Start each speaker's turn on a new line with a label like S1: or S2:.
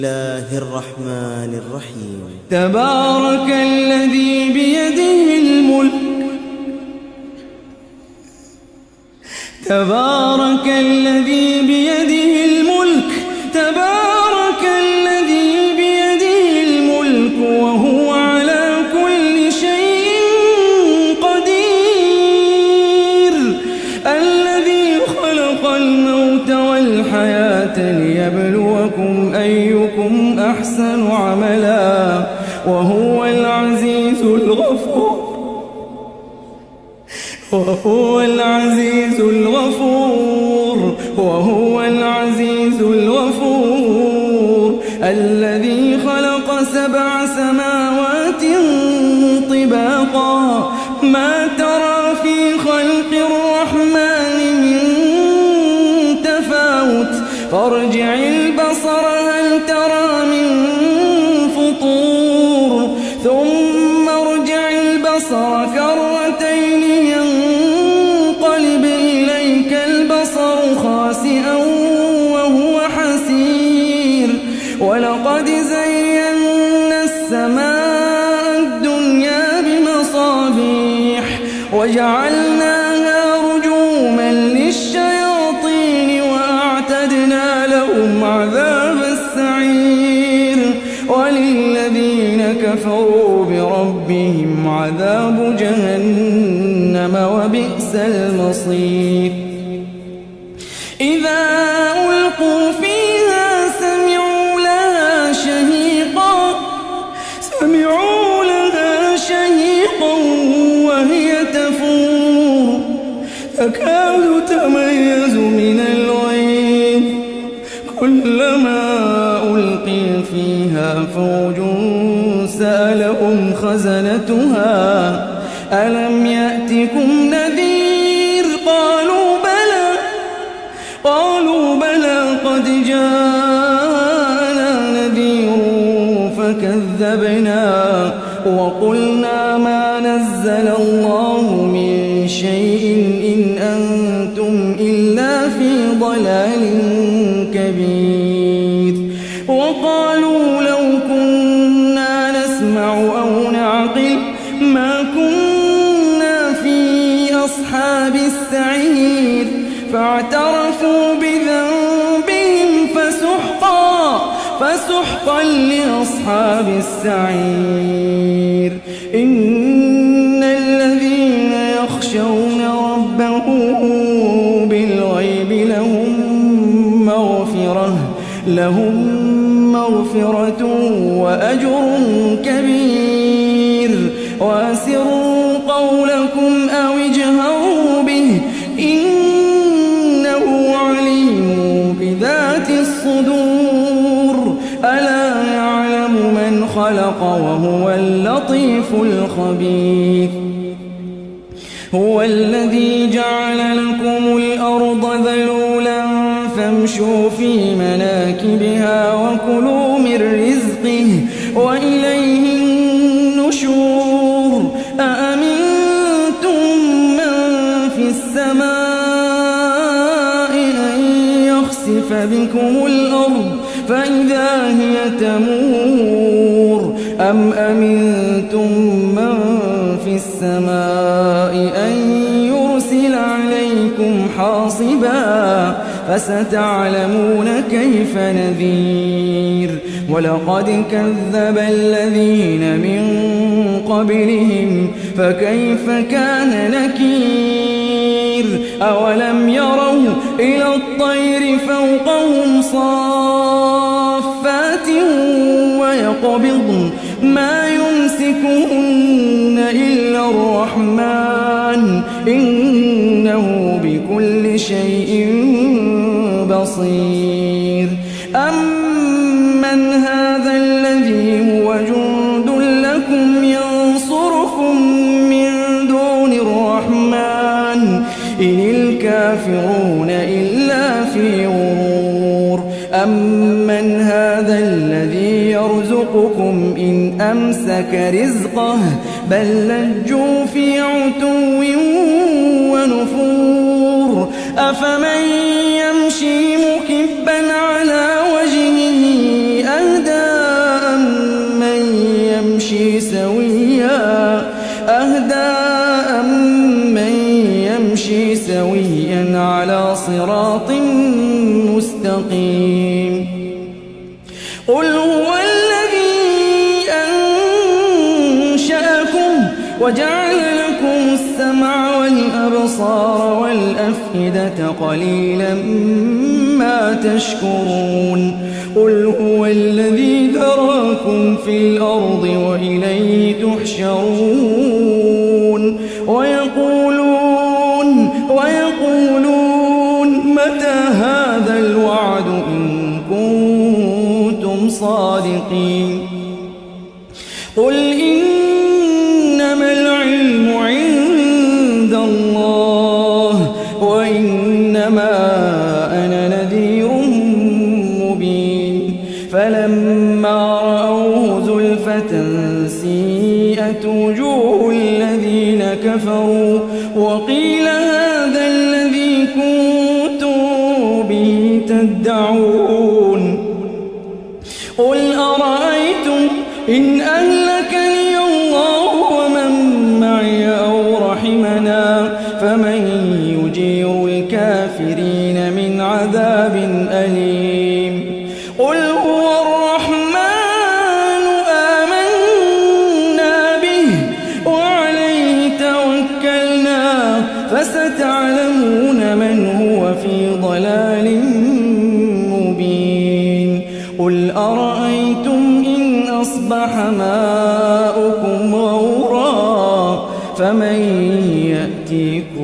S1: الله الرحمن الرحيم
S2: تبارك الذي بيده الملك تبارك الذي بيده الملك تبارك الذي بيده الملك وهو على كل شيء قدير الذي خلق الموت والحياة ليبلوكم أيكم أحسن عملا وهو العزيز الغفور وهو العزيز الغفور وهو العزيز الغفور الذي خلق 7 سماوات طباقا ما ترى في خلق الرحمن من تفاوت فارجع البصر هل ترى من فطور ثم ارجع البصر كرتين ينقلب إليك البصر خاسئا وهو حسير ولقد زينا السماء الدنيا بمصابيح وجعلناها رجوما للشياطين وأعتدنا لهم عذاب السعير وللذين كفروا بربهم عذاب جهنم وبئس المصير إذا ألقوا فيها سمعوا لها شهيقا وهي تفور تكاد تميز من الغيظ كلما ألقي فيها فوج سألهم خزنتها ألم يأتكم نذير قالوا بلى قد جاءنا نذير فكذبنا وقلنا ما نزل الله من شيء إن أنتم إلا في ضلال كبير وقالوا لو كنا نسمع أو نعقل ما كنا في أصحاب السعير فاعترفوا بذنبهم فسحقا لأصحاب السعير إن الذين يخشون ربهم بالغيب لهم مغفرة وأجر كبير وأسروا قولكم أو اجهروا به إنه عليم بذات الصدور ألا يعلم من خلق وهو اللطيف الخبير هو الذي جعل لكم الأرض ذلولا فامشوا في مناكبها وكلوا من رزقه وإليه النشور أأمنتم من في السماء أن يخسف بكم الأرض فإذا هي تمور أم أمنتم من في السماء أن يرسل عليكم حاصبا فستعلمون كيف نذير ولقد كذب الذين من قبلهم فكيف كان نكير أولم يروا إلى الطير فوقهم صافات ويقبضن ما يمسكهن إلا الرحمن إنه بكل شيء بصير أمن هذا الذي هو جند لكم ينصركم من دون الرحمن إن الكافرون إلا في غرور أمن هذا الذي يرزقكم إن أمسك رزقه بل لجوا في عتو ونفور أفمن يمشي مكبا على وجهه أهدى صراط مستقيم. قل هو الذي أنشأكم وجعل لكم السمع والأبصار والأفئدة قليلا ما تشكرون. قل هو الذي ذراكم في الأرض وإليه تحشرون. ويقولون متى هذا الوعد إن كنتم صادقين. قل إنما العلم عند الله وإنما أنا نذير مبين. فلما رأوه زلفة سيئت وجوه الذين كفروا وقيل هذا الذي كنتم به تدعون. قل أرأيتم إن أهلكني الله ومن معي أو رحمنا فمن يجير الكافرين من عذاب أليم. قل هو الرحمن آمنا به وعليه توكلنا فستعلمون من هو في ضلال مبين. قل أرأيتم إن أصبح ماؤكم غورا فمن يأتيكم